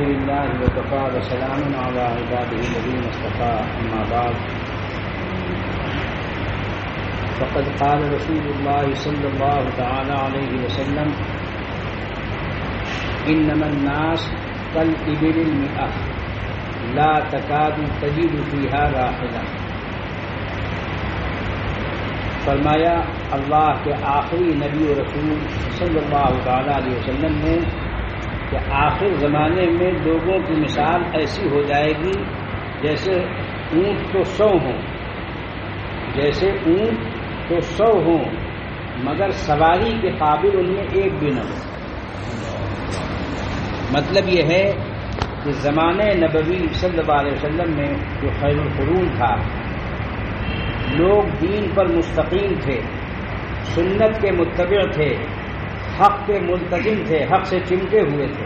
لله وكفى وسلام على عباده الذين اصطفى أما بعد فقد قال رسول الله صلى الله تعالى عليه وسلم إنما الناس كالإبل المئة لا تكاد تجد فيها راحلة. فرمایا اللہ کے آخری نبی و رسول صلی اللہ تعالی علیہ وسلم نے کہ آخر زمانے میں لوگوں کی مثال ایسی ہو جائے گی جیسے اونٹ تو 100 ہوں، جیسے اونٹ تو 100 ہوں مگر سواری کے قابل ان میں ایک بھی نہ ہو۔ مطلب یہ ہے کہ زمانے نبوی صلی اللہ علیہ وسلم میں جو خیر القرون تھا، لوگ دین پر مستقیم تھے، سنت کے متبع تھے، حق کے ملتزم تھے، حق سے چمٹے ہوئے تھے،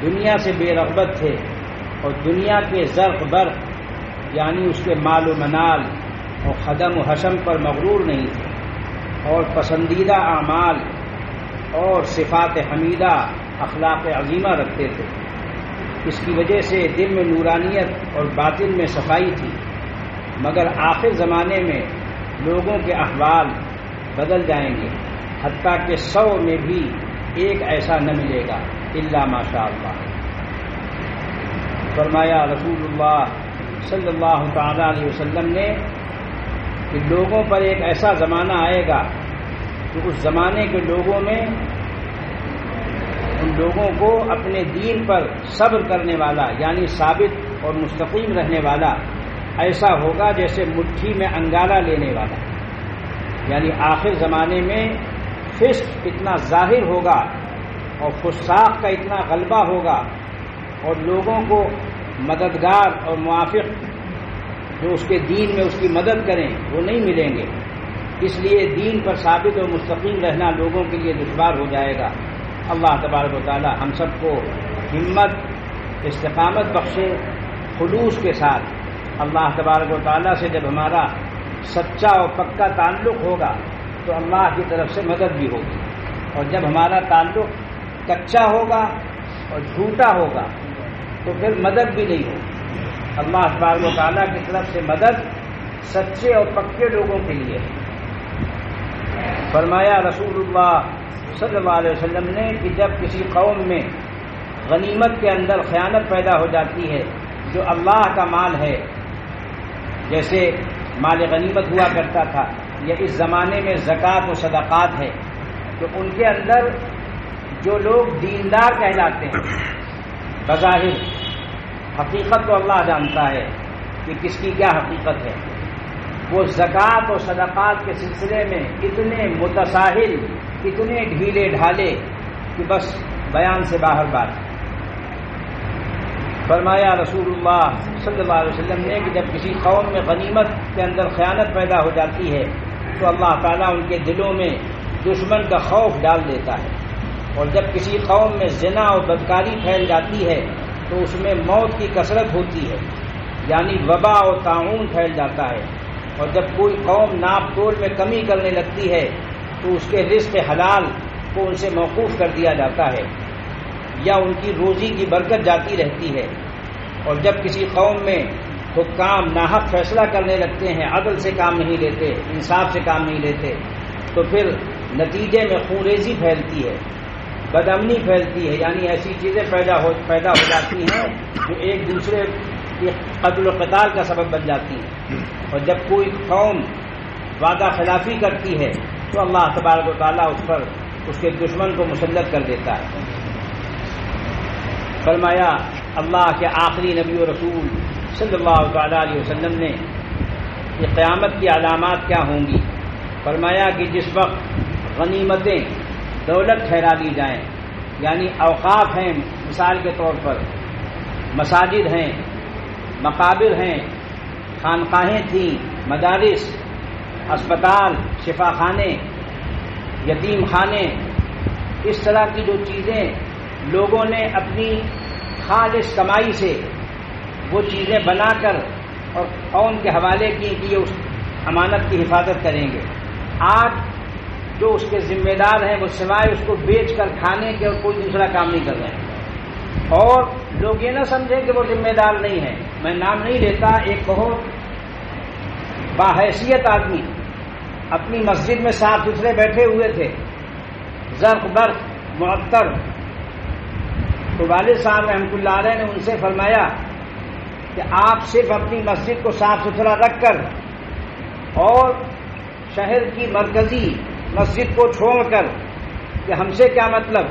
دنیا سے بے رغبت تھے اور دنیا کے زرق برق یعنی اس کے مال و منال اور خدم و حشم پر مغرور نہیں تھے، اور پسندیدہ اعمال اور صفات حمیدہ اخلاق عظیمہ رکھتے تھے۔ اس کی وجہ سے دل میں نورانیت اور باطن میں صفائی تھی۔ مگر آخر زمانے میں لوگوں کے احوال بدل جائیں گے، حتیٰ کہ 100 میں بھی ایک ایسا نہ ملے گا الا ماشاء اللہ۔ فرمایا رسول اللہ صلی اللہ تعالی علیہ وسلم نے کہ لوگوں پر ایک ایسا زمانہ آئے گا کہ اس زمانے کے لوگوں میں ان لوگوں کو اپنے دین پر صبر کرنے والا یعنی ثابت اور مستقیم رہنے والا ایسا ہوگا جیسے مٹھی میں انگارہ لینے والا۔ یعنی آخر زمانے میں فسق اتنا ظاہر ہوگا اور فساق کا اتنا غلبہ ہوگا اور لوگوں کو مددگار اور موافق جو اس کے دین میں اس کی مدد کریں وہ نہیں ملیں گے۔ اس لیے دین پر ثابت اور مستقیم رہنا لوگوں کے لیے دشوار ہو جائے گا۔ اللہ تبارک و تعالی ہم سب کو ہمت استقامت بخشے خلوص کے ساتھ۔ اللہ تبارک و تعالی سے جب ہمارا سچا اور پکا تعلق ہوگا تو اللہ کی طرف سے مدد بھی ہوگی، اور جب ہمارا تعلق کچا ہوگا اور جھوٹا ہوگا تو پھر مدد بھی نہیں ہوگی۔ اللہ تبارک و تعالی کی طرف سے مدد سچے اور پکے لوگوں کے لیے۔ فرمایا رسول اللہ صلی اللہ علیہ وسلم نے کہ جب کسی قوم میں غنیمت کے اندر خیانت پیدا ہو جاتی ہے جو اللہ کا مال ہے، جیسے مال غنیمت ہوا کرتا تھا یا اس زمانے میں زکوٰۃ و صدقات ہے، تو ان کے اندر جو لوگ دیندار کہلاتے ہیں، بظاہر حقیقت تو اللہ جانتا ہے کہ کس کی کیا حقیقت ہے، وہ زکوٰۃ و صدقات کے سلسلے میں اتنے متساہل، اتنے ڈھیلے ڈھالے کہ بس بیان سے باہر بات۔ فرمایا رسول اللہ صلی اللہ علیہ وسلم نے کہ جب کسی قوم میں غنیمت کے اندر خیانت پیدا ہو جاتی ہے تو اللہ تعالیٰ ان کے دلوں میں دشمن کا خوف ڈال دیتا ہے، اور جب کسی قوم میں زنا اور بدکاری پھیل جاتی ہے تو اس میں موت کی کثرت ہوتی ہے، یعنی وبا اور طاعون پھیل جاتا ہے، اور جب کوئی قوم ناپ تول میں کمی کرنے لگتی ہے تو اس کے رزق حلال کو ان سے موقوف کر دیا جاتا ہے یا ان کی روزی کی برکت جاتی رہتی ہے، اور جب کسی قوم میں حکام ناحق فیصلہ کرنے لگتے ہیں، عدل سے کام نہیں لیتے، انصاف سے کام نہیں لیتے، تو پھر نتیجے میں خونریزی پھیلتی ہے، بد امنی پھیلتی ہے، یعنی ایسی چیزیں پیدا ہو جاتی ہیں جو ایک دوسرے کی قتل و قتال کا سبب بن جاتی ہیں، اور جب کوئی قوم وعدہ خلافی کرتی ہے تو اللہ تبارک و تعالیٰ اس پر اس کے دشمن کو مسلط کر دیتا ہے۔ فرمایا اللہ کے آخری نبی و رسول صلی اللہ تعالی علیہ وسلم نے کہ قیامت کی علامات کیا ہوں گی۔ فرمایا کہ جس وقت غنیمتیں دولت ٹھہرا دی جائیں، یعنی اوقاف ہیں، مثال کے طور پر مساجد ہیں، مقابر ہیں، خانقاہیں تھیں، مدارس، اسپتال، شفا خانے، یتیم خانے، اس طرح کی جو چیزیں لوگوں نے اپنی خالص کمائی سے وہ چیزیں بنا کر اور قوم کے حوالے کی کہ یہ اس امانت کی حفاظت کریں گے، آج جو اس کے ذمہ دار ہیں وہ سوائے اس کو بیچ کر کھانے کے اور کوئی دوسرا کام نہیں کر رہے ہیں۔ اور لوگ یہ نہ سمجھیں کہ وہ ذمہ دار نہیں ہے. میں نام نہیں لیتا، ایک بہت باحیثیت آدمی اپنی مسجد میں صاف ستھرے بیٹھے ہوئے تھے، زرق برق معطر. تو والد صاحب رحمۃ اللہ علیہ نے ان سے فرمایا کہ آپ صرف اپنی مسجد کو صاف ستھرا رکھ کر اور شہر کی مرکزی مسجد کو چھوڑ کر کہ ہم سے کیا مطلب؟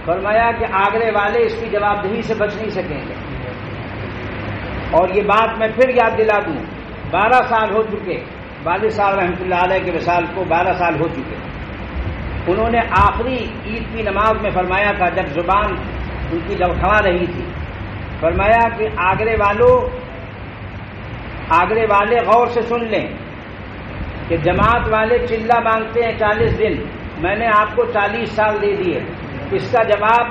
فرمایا کہ آگرے والے اس کی جواب دہی سے بچ نہیں سکیں گے. اور یہ بات میں پھر یاد دلا دوں، 12 سال ہو چکے والد صاحب رحمۃ اللہ علیہ کے وصال کو، 12 سال ہو چکے. انہوں نے آخری عید کی نماز میں فرمایا تھا، جب زبان ان کی لڑکھڑا رہی تھی، فرمایا کہ آگرے والے غور سے سن لیں کہ جماعت والے چلہ مانگتے ہیں 40 دن، میں نے آپ کو 40 سال دے دیے. اس کا جواب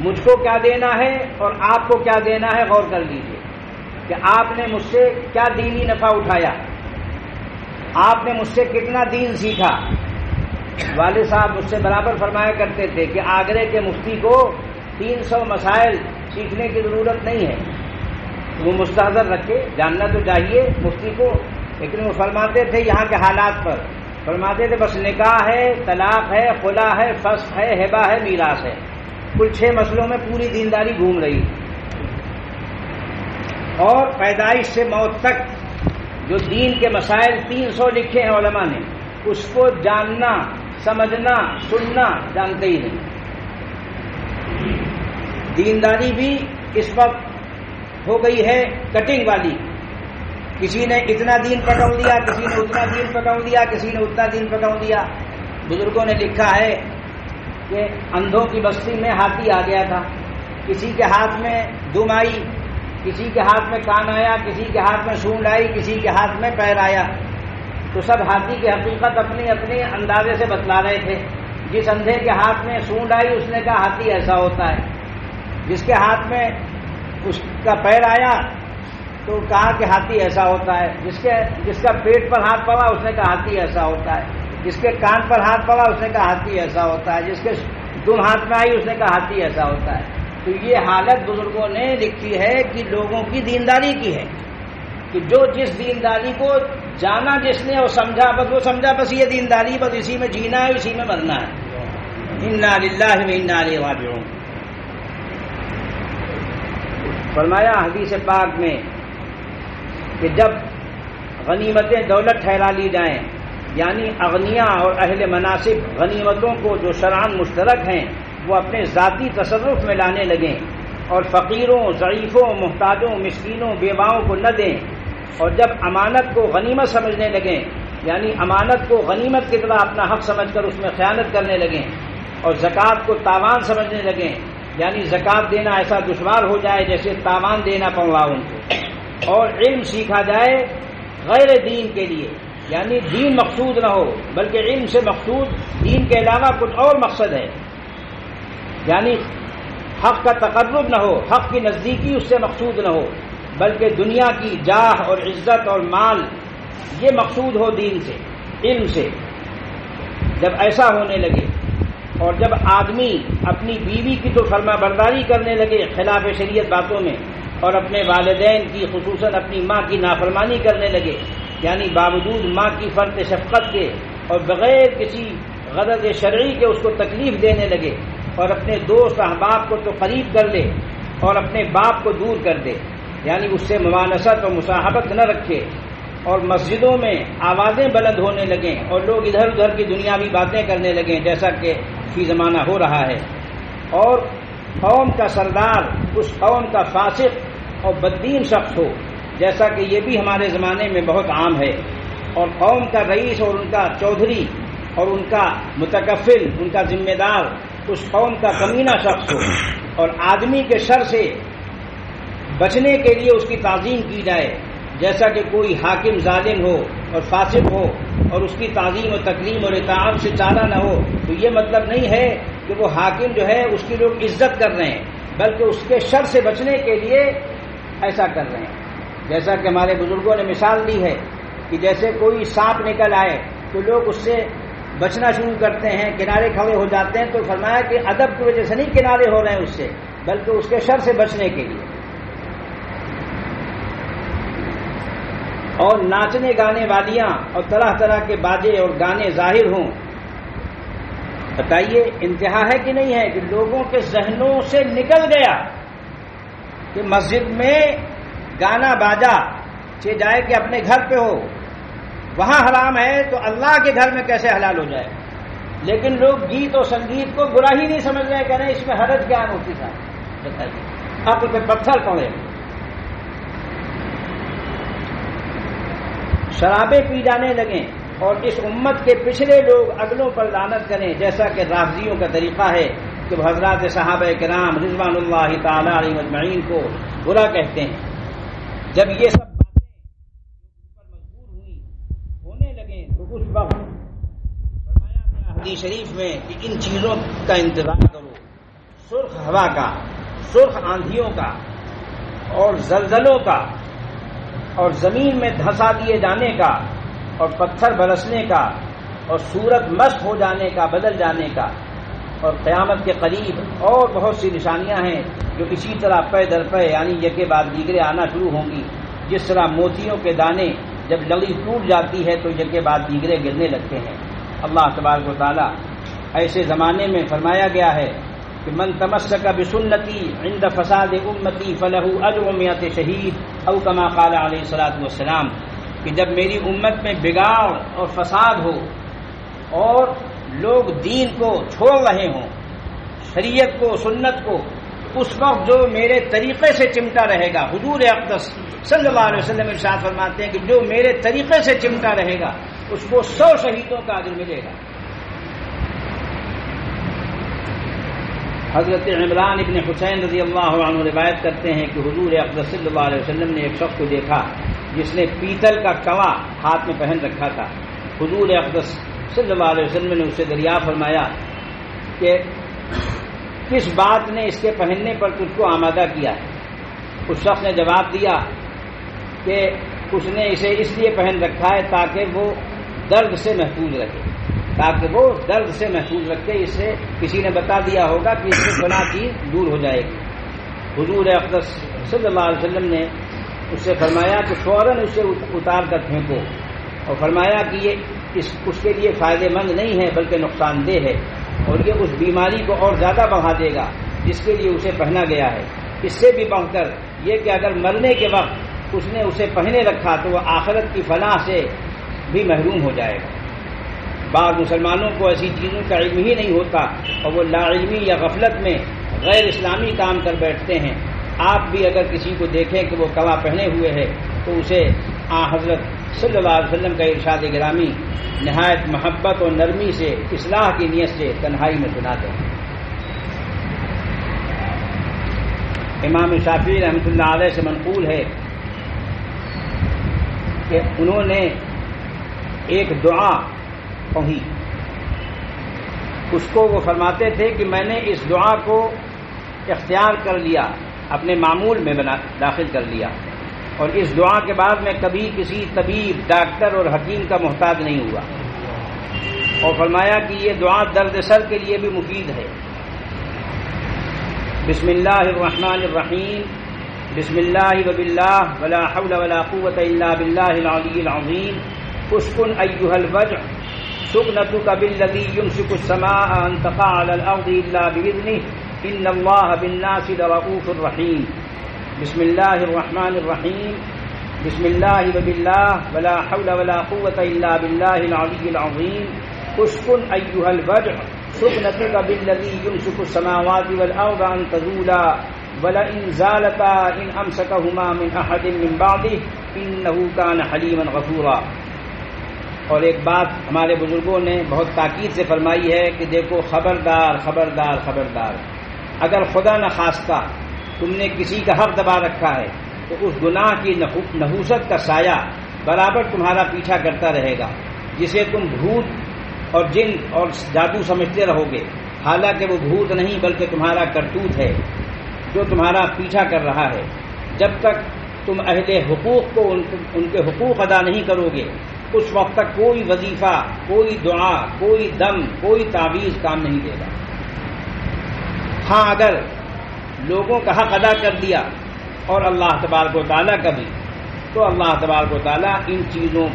مجھ کو کیا دینا ہے اور آپ کو کیا دینا ہے، غور کر لیجیے کہ آپ نے مجھ سے کیا دینی نفع اٹھایا، آپ نے مجھ سے کتنا دین سیکھا. والد صاحب مجھ سے برابر فرمایا کرتے تھے کہ آگرے کے مفتی کو 300 مسائل سیکھنے کی ضرورت نہیں ہے، وہ مستحضر رکھے، جاننا تو چاہیے مفتی کو، لیکن وہ فرماتے تھے یہاں کے حالات پر، فرماتے تھے بس نکاح ہے، طلاق ہے، خلا ہے، فسخ ہے، ہبہ ہے، میراث ہے، کل 6 مسئلوں میں پوری دینداری گھوم رہی. اور پیدائش سے موت تک جو دین کے مسائل 300 لکھے ہیں علماء نے، اس کو جاننا، سمجھنا، سننا جانتے ہی نہیں. دینداری بھی اس وقت ہو گئی ہے کٹنگ والی، کسی نے اتنا دین پکڑ دیا، کسی نے اتنا دین پکڑ دیا، کسی نے اتنا دین پکڑ دیا. بزرگوں نے لکھا ہے کہ اندھوں کی بستی میں ہاتھی آ گیا تھا، کسی کے ہاتھ میں دم آئی، کسی کے ہاتھ میں کان آیا، کسی کے ہاتھ میں سونڈ آئی، کسی کے ہاتھ میں پیر آیا. تو سب ہاتھی کی حقیقت اپنے اپنے اندازے سے بتلا رہے تھے. جس اندھے کے ہاتھ میں سونڈ آئی اس نے کہا ہاتھی ایسا ہوتا ہے، جس کے ہاتھ میں اس کا پیر آیا تو کہا کہ ہاتھی ایسا ہوتا ہے، جس کا پیٹ پر ہاتھ پڑا اس نے کہا ہاتھی ایسا ہوتا ہے، جس کے کان پر ہاتھ پڑا اس نے کہا ہاتھی ایسا ہوتا ہے، جس کے دم ہاتھ میں آئی اس نے کہا ہاتھی ایسا ہوتا ہے. تو یہ حالت بزرگوں نے لکھی ہے کہ لوگوں کی دینداری کی ہے، کہ جو جس دینداری کو جانا جس نے اور سمجھا، بس وہ سمجھا بس یہ دینداری، بس اسی میں جینا ہے، اسی میں مرنا ہے. انا للہ و انا الیہ راجعون. فرمایا حدیث پاک میں کہ جب غنیمتیں دولت ٹھہرا لی جائیں، یعنی اغنیاء اور اہل مناصب غنیمتوں کو جو شرعاً مشترک ہیں وہ اپنے ذاتی تصرف میں لانے لگیں اور فقیروں، ضعیفوں، محتاجوں، مسکینوں، بیواؤں کو نہ دیں، اور جب امانت کو غنیمت سمجھنے لگیں، یعنی امانت کو غنیمت کی طرح اپنا حق سمجھ کر اس میں خیانت کرنے لگیں، اور زکوٰۃ کو تاوان سمجھنے لگیں، یعنی زکوٰۃ دینا ایسا دشوار ہو جائے جیسے تاوان دینا پڑ رہا ان کو، اور علم سیکھا جائے غیر دین کے لیے، یعنی دین مقصود نہ ہو بلکہ علم سے مقصود دین کے علاوہ کچھ اور مقصد ہے، یعنی حق کا تقرب نہ ہو، حق کی نزدیکی اس سے مقصود نہ ہو بلکہ دنیا کی جاہ اور عزت اور مال یہ مقصود ہو دین سے، علم سے. جب ایسا ہونے لگے اور جب آدمی اپنی بیوی کی تو فرما برداری کرنے لگے خلاف شریعت باتوں میں، اور اپنے والدین کی خصوصاً اپنی ماں کی نافرمانی کرنے لگے، یعنی باوجود ماں کی فرط شفقت کے اور بغیر کسی غرض شرعی کے اس کو تکلیف دینے لگے، اور اپنے دوست احباب کو تو قریب کر لے اور اپنے باپ کو دور کر دے، یعنی اس سے ممانست اور مصاحبت نہ رکھے، اور مسجدوں میں آوازیں بلند ہونے لگیں اور لوگ ادھر ادھر کی دنیاوی باتیں کرنے لگیں جیسا کہ فی زمانہ ہو رہا ہے، اور قوم کا سردار اس قوم کا فاسق اور بددین شخص ہو جیسا کہ یہ بھی ہمارے زمانے میں بہت عام ہے، اور قوم کا رئیس اور ان کا چودھری اور ان کا متکفل، ان کا ذمہ دار اس قوم کا کمینہ شخص ہو، اور آدمی کے شر سے بچنے کے لیے اس کی تعظیم کی جائے جیسا کہ کوئی حاکم ظالم ہو اور فاسق ہو اور اس کی تعظیم و تکریم اور اطاعت سے چارہ نہ ہو. تو یہ مطلب نہیں ہے کہ وہ حاکم جو ہے اس کی لوگ عزت کر رہے ہیں، بلکہ اس کے شر سے بچنے کے لیے ایسا کر رہے ہیں. جیسا کہ ہمارے بزرگوں نے مثال دی ہے کہ جیسے کوئی سانپ نکل آئے تو لوگ اس سے بچنا شروع کرتے ہیں، کنارے کھڑے ہو جاتے ہیں. تو فرمایا کہ ادب کی وجہ سے نہیں کنارے ہو رہے ہیں اس سے، بلکہ اس کے شر سے بچنے کے لیے. اور ناچنے گانے والیاں اور طرح طرح کے باجے اور گانے ظاہر ہوں. بتائیے انتہا ہے کہ نہیں ہے کہ لوگوں کے ذہنوں سے نکل گیا کہ مسجد میں گانا باجا چاہے جائے کہ اپنے گھر پہ ہو وہاں حرام ہے تو اللہ کے گھر میں کیسے حلال ہو جائے. لیکن لوگ گیت اور سنگیت کو برا ہی نہیں سمجھ رہے, کہہ رہے ہیں اس میں حرج کیا ہوتی تھا. بتائیے آپ پہ پتھر پڑے. شرابیں پی جانے لگیں اور اس امت کے پچھلے لوگ اگلوں پر لعنت کریں, جیسا کہ رافضیوں کا طریقہ ہے کہ وہ حضرات صحابہ کرام رضوان اللہ تعالی علیہم اجمعین کو برا کہتے ہیں. جب یہ سب باتیں پر مجبور ہوئی ہونے لگیں تو اس وقت فرمایا گیا حدیث شریف میں کہ ان چیزوں کا انتظار کرو, سرخ ہوا کا, سرخ آندھیوں کا اور زلزلوں کا اور زمین میں دھسا دیے جانے کا اور پتھر برسنے کا اور صورت مست ہو جانے کا, بدل جانے کا, اور قیامت کے قریب اور بہت سی نشانیاں ہیں جو اسی طرح پے در پے یعنی یکے بعد دیگرے آنا شروع ہوں گی. جس طرح موتیوں کے دانے جب لڑی ٹوٹ جاتی ہے تو یکے بعد دیگرے گرنے لگتے ہیں. اللہ تبارک و تعالی ایسے زمانے میں فرمایا گیا ہے کہ من تمسک بسنتی عند فساد امتی فلہ اجر 100 شہید او کما قال علیہ الصلوۃ والسلام, کہ جب میری امت میں بگاڑ اور فساد ہو اور لوگ دین کو چھوڑ رہے ہوں, شریعت کو, سنت کو, اس وقت جو میرے طریقے سے چمٹا رہے گا, حضور اقدس صلی اللہ علیہ وسلم ارشاد فرماتے ہیں کہ جو میرے طریقے سے چمٹا رہے گا اس کو 100 شہیدوں کا اجر ملے گا. حضرت عمران ابن حسین رضی اللہ عنہ روایت کرتے ہیں کہ حضور اقدس صلی اللہ علیہ وسلم نے ایک شخص کو دیکھا جس نے پیتل کا کنواں ہاتھ میں پہن رکھا تھا. حضور اقدس صلی اللہ علیہ وسلم نے اسے دریافت فرمایا کہ کس بات نے اس کے پہننے پر تجھ کو آمادہ کیا ہے؟ اس شخص نے جواب دیا کہ اس نے اسے اس لیے پہن رکھا ہے تاکہ وہ درد سے محفوظ رکھے, تاکہ وہ درد سے محفوظ رکھے. اس سے کسی نے بتا دیا ہوگا کہ اس سے فلاں چیز دور ہو جائے گی. حضور اقدس صلی اللہ علیہ وسلم نے اس سے فرمایا کہ فوراً اسے اتار کر پھینکو, اور فرمایا کہ یہ اس کے لیے فائدہ مند نہیں ہے بلکہ نقصان دہ ہے, اور یہ اس بیماری کو اور زیادہ بڑھا دے گا جس کے لیے اسے پہنا گیا ہے. اس سے بھی بڑھ کر یہ کہ اگر مرنے کے وقت اس نے اسے پہنے رکھا تو وہ آخرت کی فلاح سے بھی محروم ہو جائے گا. بعض مسلمانوں کو ایسی چیزوں کا علم ہی نہیں ہوتا اور وہ لا علمی یا غفلت میں غیر اسلامی کام کر بیٹھتے ہیں. آپ بھی اگر کسی کو دیکھیں کہ وہ کوا پہنے ہوئے ہے تو اسے حضرت صلی اللہ علیہ وسلم کا ارشاد گرامی نہایت محبت اور نرمی سے اصلاح کی نیت سے تنہائی میں سنا دیں. امام شافعی رحمۃ اللہ علیہ سے منقول ہے کہ انہوں نے ایک دعا پڑھی, اس کو وہ فرماتے تھے کہ میں نے اس دعا کو اختیار کر لیا, اپنے معمول میں داخل کر لیا, اور اس دعا کے بعد میں کبھی کسی طبیب, ڈاکٹر اور حکیم کا محتاج نہیں ہوا. اور فرمایا کہ یہ دعا درد سر کے لیے بھی مفید ہے. بسم اللہ الرحمن الرحیم, بسم اللہ وباللہ ولا حول ولا قوة الا باللہ العلی العظیم, اسکن ایھا الوجع سکنتک بالذی یمسک السماء ان تقع علی الارض الا باذنہ ان اللہ بالناس لرؤوف رحیم. بسم اللہ الرحمن الرحیم, بسم اللہ وباللہ ولا حول ولا قوة الا باللہ العلی العظیم, اسکن ایھا الوجع سکنتک بالذی یمسک السماوات والارض ان تزولا ولئن زالتا ان امسکہما من احد من بعدہ انہ کان حلیما غفورا. اور ایک بات ہمارے بزرگوں نے بہت تاکید سے فرمائی ہے کہ دیکھو خبردار خبردار خبردار, اگر خدا نخواستہ تم نے کسی کا حق دبا رکھا ہے تو اس گناہ کی نحوست کا سایہ برابر تمہارا پیچھا کرتا رہے گا, جسے تم بھوت اور جن اور جادو سمجھتے رہو گے, حالانکہ وہ بھوت نہیں بلکہ تمہارا کرتوت ہے جو تمہارا پیچھا کر رہا ہے. جب تک تم اہل حقوق کو ان کے حقوق ادا نہیں کرو گے اس وقت تک کوئی وظیفہ, کوئی دعا, کوئی دم, کوئی تعویذ کام نہیں دے گا. ہاں اگر لوگوں کا حق ادا کر دیا اور اللہ تبارک و تعالیٰ کا بھی، تو اللہ تبارک و تعالیٰ ان چیزوں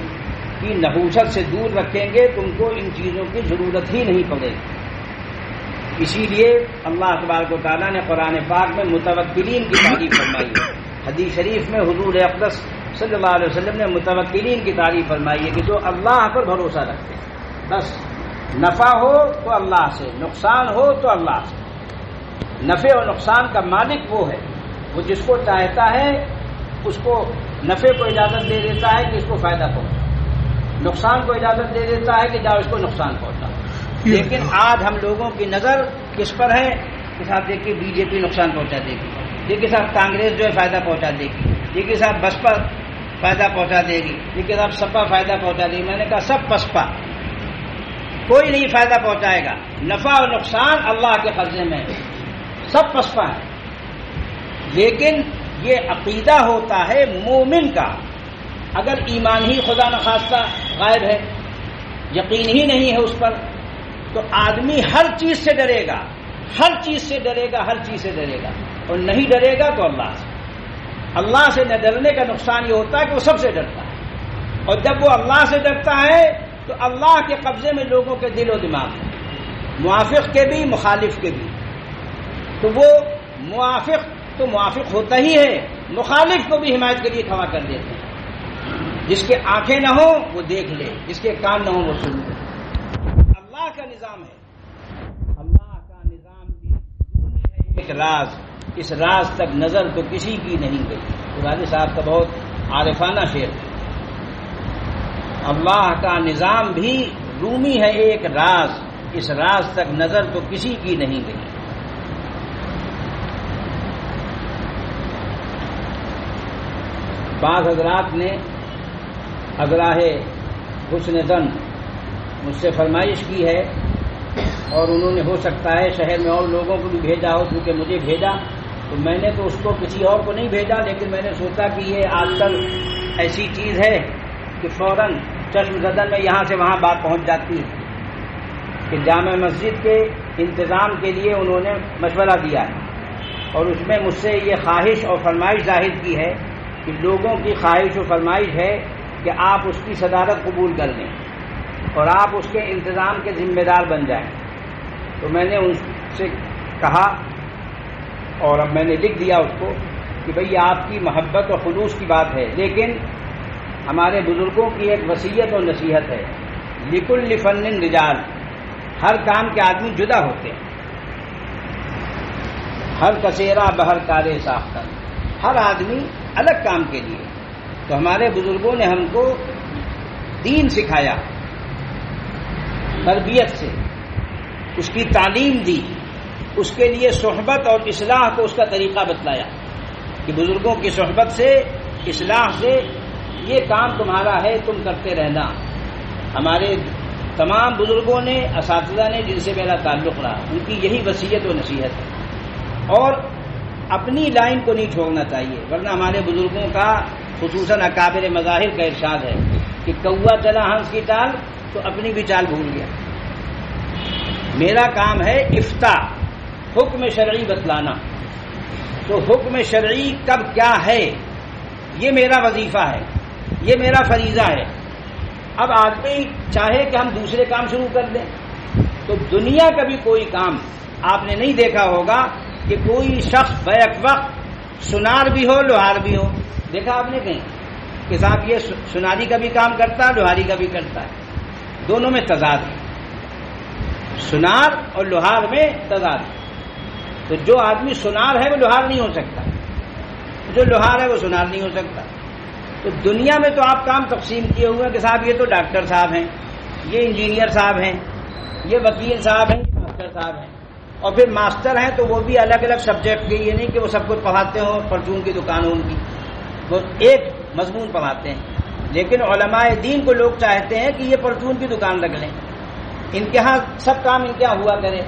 کی نحوست سے دور رکھیں گے، تم کو ان چیزوں کی ضرورت ہی نہیں پڑے گی۔ اسی لیے اللہ تبارک و تعالیٰ نے قرآن پاک میں متوکلین کی تعریف فرمائی ہے۔ حدیث شریف میں حضور اقدس صلی اللہ علیہ وسلم نے متوکلین کی تعریف فرمائی ہے کہ جو اللہ پر بھروسہ رکھتے ہیں، بس نفع ہو تو اللہ سے، نقصان ہو تو اللہ سے۔ نفع اور نقصان کا مالک وہ ہے، وہ جس کو چاہتا ہے اس کو نفع کو اجازت دے دیتا ہے کہ اس کو فائدہ پہنچا، نقصان کو اجازت دے دیتا ہے کہ جاؤ اس کو نقصان پہنچا۔ لیکن آج ہم لوگوں کی نظر کس پر ہے کہ صاحب دیکھیے بی جے پی نقصان پہنچا دے گی، دیکھیے صاحب کانگریس جو ہے فائدہ پہنچا دے گی، دیکھیے صاحب بسپا فائدہ پہنچا دے گی، دیکھیے صاحب سپا فائدہ پہنچا دے گی۔ میں نے کہا سب پسپا، کوئی نہیں فائدہ پہنچائے گا، نفع اور نقصان اللہ کے قبضے میں ہے، سب پسپا ہے۔ لیکن یہ عقیدہ ہوتا ہے مومن کا، اگر ایمان ہی خدا نخواستہ غائب ہے، یقین ہی نہیں ہے اس پر، تو آدمی ہر چیز سے ڈرے گا، ہر چیز سے ڈرے گا، ہر چیز سے ڈرے گا، اور نہیں ڈرے گا تو اللہ سے۔ اللہ سے نہ ڈرنے کا نقصان یہ ہوتا ہے کہ وہ سب سے ڈرتا ہے، اور جب وہ اللہ سے ڈرتا ہے تو اللہ کے قبضے میں لوگوں کے دل و دماغ ہیں، موافق کے بھی مخالف کے بھی۔ تو وہ موافق تو موافق ہوتا ہی ہے، مخالف کو بھی حمایت کے لیے کھڑا کر دیتے ہیں۔ جس کے آنکھیں نہ ہوں وہ دیکھ لے، جس کے کان نہ ہوں وہ سن لے۔ اللہ کا نظام ہے، اللہ کا نظام بھی ہے ایک راز، اس راز تک نظر تو کسی کی نہیں گئی۔ قرآن صاحب کا بہت عارفانہ شعر ہے، اللہ کا نظام بھی رومی ہے ایک راز، اس راز تک نظر تو کسی کی نہیں گئی۔ بعض حضرات نے اگراہ حسن ظن مجھ سے فرمائش کی ہے، اور انہوں نے ہو سکتا ہے شہر میں اور لوگوں کو بھی بھیجا ہو، کیونکہ مجھے بھیجا تو میں نے تو اس کو کسی اور کو نہیں بھیجا، لیکن میں نے سوچا کہ یہ آج کل ایسی چیز ہے کہ فوراً چشم زدن میں یہاں سے وہاں بات پہنچ جاتی ہے، کہ جامع مسجد کے انتظام کے لیے انہوں نے مشورہ دیا ہے، اور اس میں مجھ سے یہ خواہش اور فرمائش ظاہر کی ہے کہ لوگوں کی خواہش و فرمائش ہے کہ آپ اس کی صدارت قبول کر لیں اور آپ اس کے انتظام کے ذمہ دار بن جائیں۔ تو میں نے ان سے کہا، اور اب میں نے لکھ دیا اس کو کہ بھئی آپ کی محبت اور خلوص کی بات ہے، لیکن ہمارے بزرگوں کی ایک وصیت اور نصیحت ہے، لکل فن رجال، ہر کام کے آدمی جدا ہوتے ہیں، ہر کسیرا بہر کارے ساختہ، ہر آدمی الگ کام کے لیے۔ تو ہمارے بزرگوں نے ہم کو دین سکھایا، تربیت سے اس کی تعلیم دی، اس کے لیے صحبت اور اصلاح کو اس کا طریقہ بتلایا کہ بزرگوں کی صحبت سے، اصلاح سے یہ کام تمہارا ہے، تم کرتے رہنا۔ ہمارے تمام بزرگوں نے، اساتذہ نے جن سے میرا تعلق رہا، ان کی یہی وصیت و نصیحت ہے، اور اپنی لائن کو نہیں چھوڑنا چاہیے، ورنہ ہمارے بزرگوں کا خصوصاً اکابر مظاہر کا ارشاد ہے کہ کوا چلا ہنس کی چال تو اپنی بھی چال بھول گیا۔ میرا کام ہے افتاء، حکم شرعی بتلانا، تو حکم شرعی کب کیا ہے یہ میرا وظیفہ ہے، یہ میرا فریضہ ہے۔ اب آدمی چاہے کہ ہم دوسرے کام شروع کر دیں، تو دنیا کا بھی کوئی کام آپ نے نہیں دیکھا ہوگا کہ کوئی شخص بیک وقت سنار بھی ہو لوہار بھی ہو، دیکھا آپ نے کہیں کہ صاحب یہ سناری کا بھی کام کرتا ہے، لوہاری کا بھی کرتا ہے، دونوں میں تضاد ہے، سنار اور لوہار میں تضاد ہے۔ تو جو آدمی سنار ہے وہ لوہار نہیں ہو سکتا، جو لوہار ہے وہ سنار نہیں ہو سکتا۔ تو دنیا میں تو آپ کام تقسیم کیے ہوئے ہیں کہ صاحب یہ تو ڈاکٹر صاحب ہیں، یہ انجینئر صاحب ہیں، یہ وکیل صاحب ہیں، یہ ماسٹر صاحب ہیں، اور پھر ماسٹر ہیں تو وہ بھی الگ الگ سبجیکٹ کے، یہ نہیں کہ وہ سب کچھ پڑھاتے ہوں، پرچون کی دکان ہو ان کی، وہ ایک مضمون پڑھاتے ہیں۔ لیکن علماء دین کو لوگ چاہتے ہیں کہ یہ پرچون کی دکان رکھ لیں، ان کے ہاں سب کام ان کے ہاں ہوا کرے،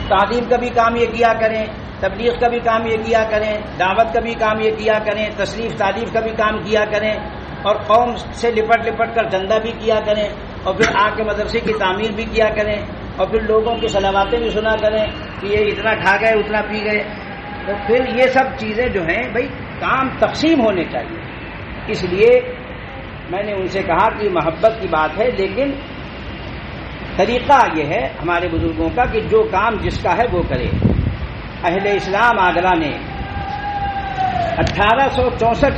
تعلیم کا بھی کام یہ کیا کریں، تبلیغ کا بھی کام یہ کیا کریں، دعوت کا بھی کام یہ کیا کریں، تصریف تعلیف کا بھی کام کیا کریں، اور قوم سے لپٹ کر چندہ بھی کیا کریں، اور پھر آ کے مدرسے کی تعمیر بھی کیا کریں، اور پھر لوگوں کی صلواتیں بھی سنا کریں کہ یہ اتنا کھا گئے اتنا پی گئے، تو پھر یہ سب چیزیں جو ہیں بھائی کام تقسیم ہونے چاہیے. اس لیے میں نے ان سے کہا کہ محبت کی بات ہے، لیکن طریقہ یہ ہے ہمارے بزرگوں کا کہ جو کام جس کا ہے وہ کرے. اہل اسلام آگرہ نے 1864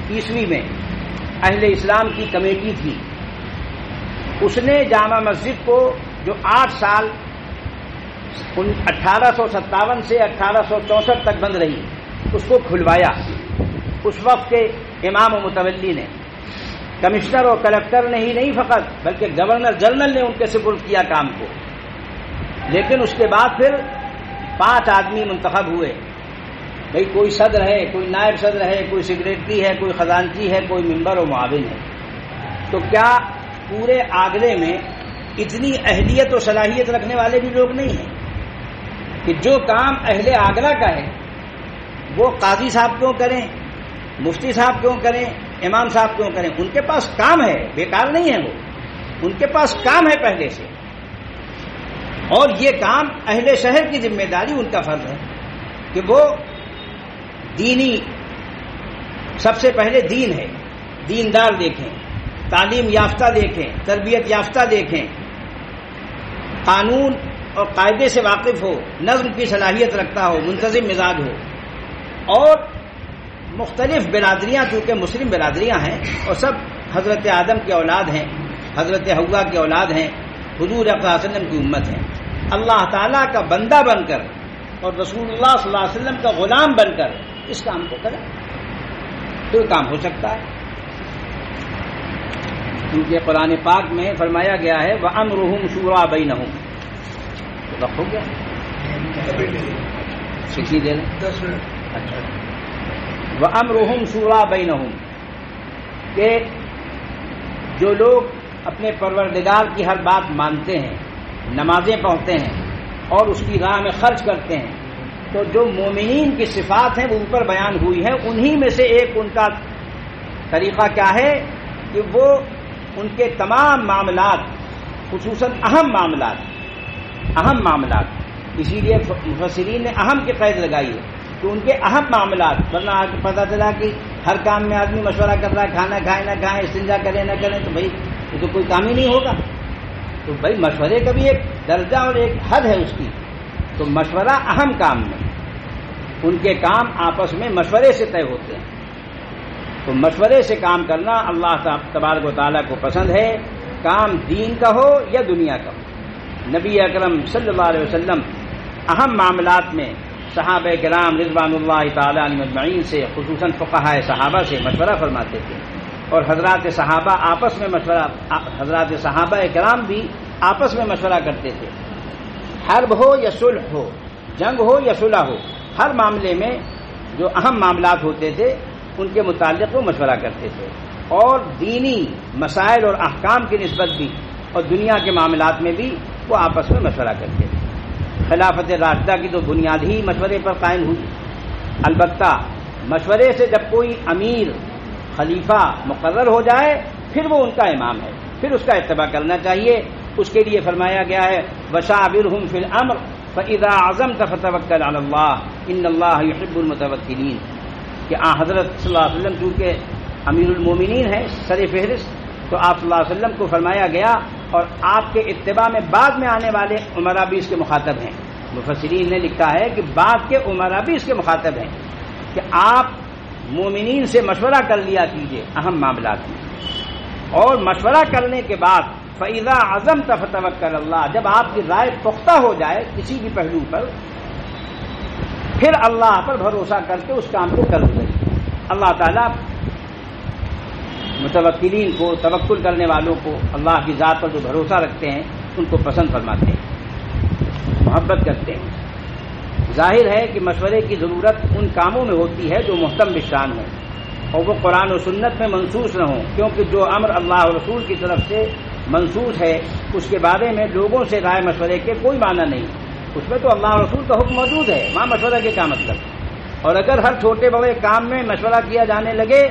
عیسوی میں اہل اسلام کی کمیٹی تھی، اس نے جامع مسجد کو جو 8 سال 1857 سے 1864 تک بند رہی اس کو کھلوایا. اس وقت کے امام و متولی نے، کمشنر اور کلکٹر نے ہی نہیں فقط بلکہ گورنر جنرل نے ان کے سپرد کیا کام کو. لیکن اس کے بعد پھر 5 آدمی منتخب ہوئے، بھئی کوئی صدر ہے، کوئی نائب صدر ہے، کوئی سیکریٹری ہے، کوئی خزانچی ہے، کوئی ممبر و معاون ہے. تو کیا پورے آگرے میں اتنی اہلیت و صلاحیت رکھنے والے بھی لوگ نہیں ہیں کہ جو کام اہل آگرہ کا ہے وہ قاضی صاحب کیوں کریں، مفتی صاحب کیوں کریں، امام صاحب کیوں کریں؟ ان کے پاس کام ہے، بیکار نہیں ہے وہ، ان کے پاس کام ہے پہلے سے. اور یہ کام اہل شہر کی ذمہ داری، ان کا فرض ہے کہ وہ دینی، سب سے پہلے دین ہے، دیندار دیکھیں، تعلیم یافتہ دیکھیں، تربیت یافتہ دیکھیں، قانون اور قاعدے سے واقف ہو، نظم کی صلاحیت رکھتا ہو، منتظم مزاج ہو. اور مختلف برادریاں چونکہ مسلم برادریاں ہیں اور سب حضرت آدم کی اولاد ہیں، حضرت حوا کی اولاد ہیں، حضور صلی اللہ علیہ وسلم کی امت ہیں. اللہ تعالیٰ کا بندہ بن کر اور رسول اللہ صلی اللہ علیہ وسلم کا غلام بن کر اس کام کو کریں تو یہ کام ہو سکتا ہے. کیونکہ قرآن پاک میں فرمایا گیا ہے وَأَمْرُهُمْ شُورَىٰ بَيْنَهُمْ. تو وقت ہو گیا، سکھی دے لیں. اچھا، وَأَمْرُهُمْ شُورَىٰ بَيْنَهُمْ، کہ جو لوگ اپنے پروردگار کی ہر بات مانتے ہیں، نمازیں پڑھتے ہیں اور اس کی راہ میں خرچ کرتے ہیں، تو جو مومنین کی صفات ہیں وہ اوپر بیان ہوئی ہیں، انہی میں سے ایک ان کا طریقہ کیا ہے کہ وہ ان کے تمام معاملات، خصوصاً اہم معاملات، اسی لیے مفسرین نے اہم کی قید لگائی ہے کہ ان کے اہم معاملات، ورنہ پتہ چلا کہ ہر کام میں آدمی مشورہ کر رہا ہے، کھانا کھائے نہ کھائیں، استنجا کریں نہ کریں، تو بھائی یہ تو کوئی کام ہی نہیں ہوگا. تو بھائی مشورے کا بھی ایک درجہ اور ایک حد ہے اس کی. تو مشورہ اہم کام میں، ان کے کام آپس میں مشورے سے طے ہوتے ہیں. تو مشورے سے کام کرنا اللہ تبارک و تعالیٰ کو پسند ہے، کام دین کا ہو یا دنیا کا ہو. نبی اکرم صلی اللہ علیہ وسلم اہم معاملات میں صحابہ کرام رضوان اللہ تعالیٰ علیہم اجمعین سے، خصوصاً فقہائے صحابہ سے مشورہ فرماتے تھے، اور حضرات صحابہ کرام بھی آپس میں مشورہ کرتے تھے. حرب ہو یا صلح ہو، جنگ ہو یا صلح ہو، ہر معاملے میں جو اہم معاملات ہوتے تھے ان کے متعلق وہ مشورہ کرتے تھے. اور دینی مسائل اور احکام کی نسبت بھی اور دنیا کے معاملات میں بھی وہ آپس میں مشورہ کرتے تھے. خلافت راشدہ کی تو بنیاد ہی مشورے پر قائم ہوئی. البتہ مشورے سے جب کوئی امیر خلیفہ مقرر ہو جائے پھر وہ ان کا امام ہے، پھر اس کا اتباع کرنا چاہیے. اس کے لیے فرمایا گیا ہے وَشَاوِرْهُمْ فِي الْأَمْرِ فَإِذَا عَزَمْتَ فَتَوَكَّلْ عَلَى اللَّهِ إِنَّ اللَّهَ يُحِبُّ الْمُتَوَكِّلِينَ. کہ حضرت صلی اللہ علیہ وسلم چونکہ امیر المومنین ہیں، سر فہرست، تو آپ صلی اللہ علیہ وسلم کو فرمایا گیا، اور آپ کے اتباع میں بعد میں آنے والے عمرا بھی اس کے مخاطب ہیں. مفسرین نے لکھا ہے کہ بعد کے عمرا بھی اس کے مخاطب ہیں کہ آپ مومنین سے مشورہ کر لیا کیجئے اہم معاملات میں. اور مشورہ کرنے کے بعد فَإِذَا عَزَمْتَ فَتَوَكَّلْ عَلَى اللَّهِ، جب آپ کی رائے پختہ ہو جائے کسی بھی پہلو پر، پھر اللہ پر بھروسہ کر کے اس کام کو کر دیں. اللہ تعالیٰ متوکلین کو، توکل کرنے والوں کو، اللہ کی ذات پر جو بھروسہ رکھتے ہیں ان کو پسند فرماتے ہیں، محبت کرتے ہیں. ظاہر ہے کہ مشورے کی ضرورت ان کاموں میں ہوتی ہے جو محتم بشان ہوں اور وہ قرآن و سنت میں منصوص نہ ہوں، کیونکہ جو امر اللہ اور رسول کی طرف سے منصوص ہے اس کے بارے میں لوگوں سے رائے مشورے کے کوئی معنی نہیں. اس میں تو اللہ اور رسول کا حکم موجود ہے، وہاں مشورہ کے کیا مطلب. اور اگر ہر چھوٹے بڑے کام میں مشورہ کیا جانے لگے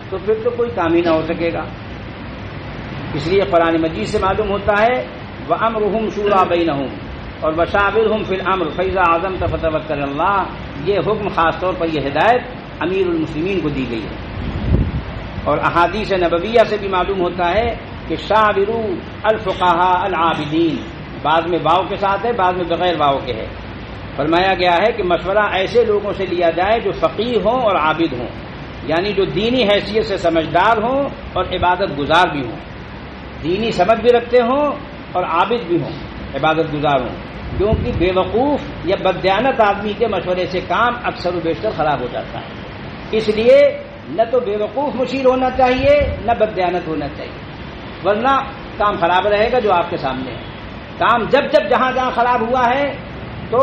تو پھر تو کوئی کام ہی نہ ہو سکے گا. اس لیے قرآن مجید سے معلوم ہوتا ہے وَأَمْرُهُمْ شُورَىٰ بَيْنَهُمْ اور وَشَاوِرْهُمْ فِي الْأَمْرِ فَإِذَا عَزَمْتَ فَتَوَكَّلْ عَلَى اللَّهِ، یہ حکم خاص طور پر یہ ہدایت امیر المسلمین کو دی گئی ہے۔ اور احادیث نبویہ سے بھی معلوم ہوتا ہے کہ شاوروا الفقہاء العابدین، بعض میں واو کے ساتھ ہے، بعض میں بغیر واو کے ہے۔ فرمایا گیا ہے کہ مشورہ ایسے لوگوں سے لیا جائے جو فقیہ ہوں اور عابد ہوں، یعنی جو دینی حیثیت سے سمجھدار ہوں اور عبادت گزار بھی ہوں، دینی سمجھ بھی رکھتے ہوں اور عابد بھی ہوں، عبادت گزار ہوں، کیونکہ بے وقوف یا بددیانت آدمی کے مشورے سے کام اکثر و بیشتر خراب ہو جاتا ہے۔ اس لیے نہ تو بے وقوف مشیر ہونا چاہیے نہ بددیانت ہونا چاہیے، ورنہ کام خراب رہے گا جو آپ کے سامنے ہے۔ کام جب جہاں خراب ہوا ہے تو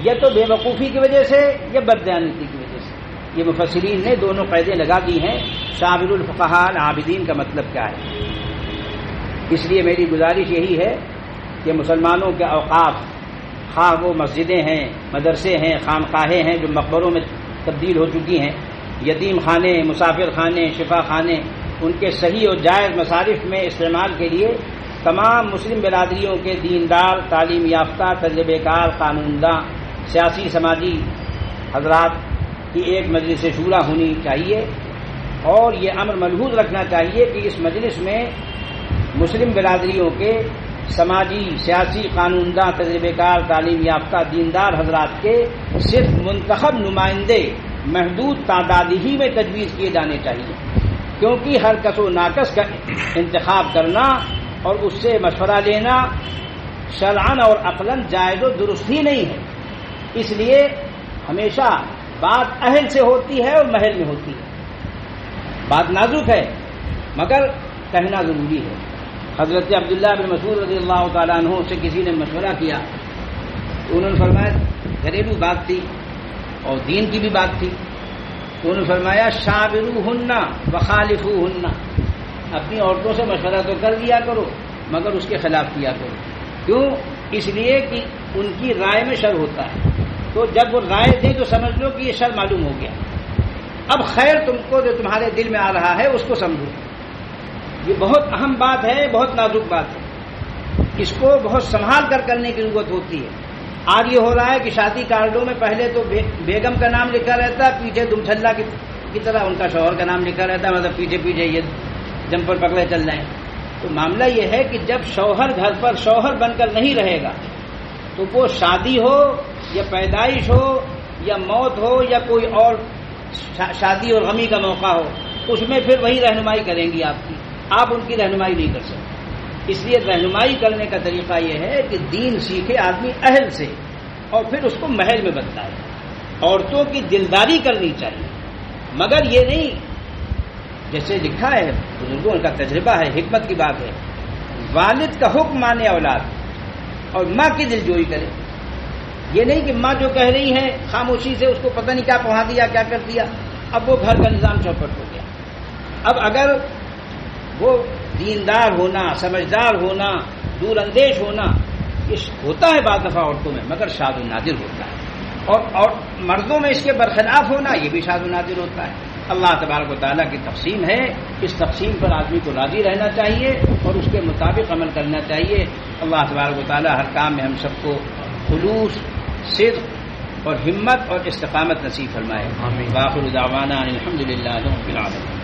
یا تو بے وقوفی کی وجہ سے یا بددیانتی کی وجہ سے۔ یہ مفسرین نے دونوں قیدیں لگا دی ہیں۔ شاور الفقہاء العابدین کا مطلب کیا ہے؟ اس لیے میری گزارش یہی ہے کہ مسلمانوں کے اوقاف، خواہ وہ مسجدیں ہیں، مدرسے ہیں، خانقاہیں ہیں جو مقبروں میں تبدیل ہو چکی ہیں، یتیم خانے، مسافر خانے، شفا خانے، ان کے صحیح اور جائز مصارف میں استعمال کے لیے تمام مسلم برادریوں کے دیندار، تعلیم یافتہ، تجربے کار، قانون داں، سیاسی سماجی حضرات کی ایک مجلس شورا ہونی چاہیے، اور یہ امر ملحوظ رکھنا چاہیے کہ اس مجلس میں مسلم برادریوں کے سماجی، سیاسی، قانون داں، تجربے کار، تعلیم یافتہ، دیندار حضرات کے صرف منتخب نمائندے محدود تعداد ہی میں تجویز کیے جانے چاہیے، کیونکہ ہر کس و ناقص کا انتخاب کرنا اور اس سے مشورہ لینا شرعاً اور عقلاً جائز و درست ہی نہیں ہے۔ اس لیے ہمیشہ بات اہل سے ہوتی ہے اور محل میں ہوتی ہے۔ بات نازک ہے مگر کہنا ضروری ہے۔ حضرت عبداللہ بن مسعود رضی اللہ تعالیٰ عنہ سے کسی نے مشورہ کیا تو انہوں نے فرمایا، گھریلو بات تھی اور دین کی بھی بات تھی، تو انہوں نے فرمایا شاوروہن وخالفوہن، اپنی عورتوں سے مشورہ تو کر لیا کرو مگر اس کے خلاف کیا کرو۔ کیوں؟ اس لیے کہ ان کی رائے میں شر ہوتا ہے، تو جب وہ رائے دیں تو سمجھ لو کہ یہ شر معلوم ہو گیا، اب خیر تم کو جو تمہارے دل میں آ رہا ہے اس کو سمجھو۔ یہ بہت اہم بات ہے، بہت نازک بات ہے، اس کو بہت سنبھال کر کرنے کی ضرورت ہوتی ہے۔ آج یہ ہو رہا ہے کہ شادی کارڈوں میں پہلے تو بیگم کا نام لکھا رہتا ہے، پیچھے دمچھلا کی طرح ان کا شوہر کا نام لکھا رہتا ہے، مطلب پیچھے پیچھے یہ جمپر پکڑے چل رہے ہیں۔ تو معاملہ یہ ہے کہ جب شوہر گھر پر شوہر بن کر نہیں رہے گا تو وہ شادی ہو یا پیدائش ہو یا موت ہو یا کوئی اور شادی اور غمی کا موقع ہو، اس میں پھر وہی رہنمائی کریں گی آپ کی، آپ ان کی رہنمائی نہیں کر سکتے۔ اس لیے رہنمائی کرنے کا طریقہ یہ ہے کہ دین سیکھے آدمی اہل سے اور پھر اس کو محل میں بتلائے۔ عورتوں کی دلداری کرنی چاہیے مگر یہ نہیں، جیسے لکھا ہے بزرگوں کا تجربہ ہے، حکمت کی بات ہے، والد کا حکم مانے اولاد اور ماں کی دلجوئی کرے۔ یہ نہیں کہ ماں جو کہہ رہی ہے خاموشی سے اس کو پتہ نہیں کیا پڑھا دیا، کیا کر دیا، اب وہ گھر کا نظام چوپٹ ہو گیا۔ اب اگر وہ دیندار ہونا، سمجھدار ہونا، دور اندیش ہونا ہوتا ہے بعض دفعہ عورتوں میں مگر شاذ و نادر ہوتا ہے، اور مردوں میں اس کے برخلاف ہونا یہ بھی شاذ و نادر ہوتا ہے۔ اللہ تبارک و تعالیٰ کی تقسیم ہے، اس تقسیم پر آدمی کو راضی رہنا چاہیے اور اس کے مطابق عمل کرنا چاہیے۔ اللہ تبارک و تعالیٰ ہر کام میں ہم سب کو خلوص، صدق اور ہمت اور استقامت نصیب فرمائے۔ آمین۔ وآخر دعوانا الحمد للہ رب العالمین۔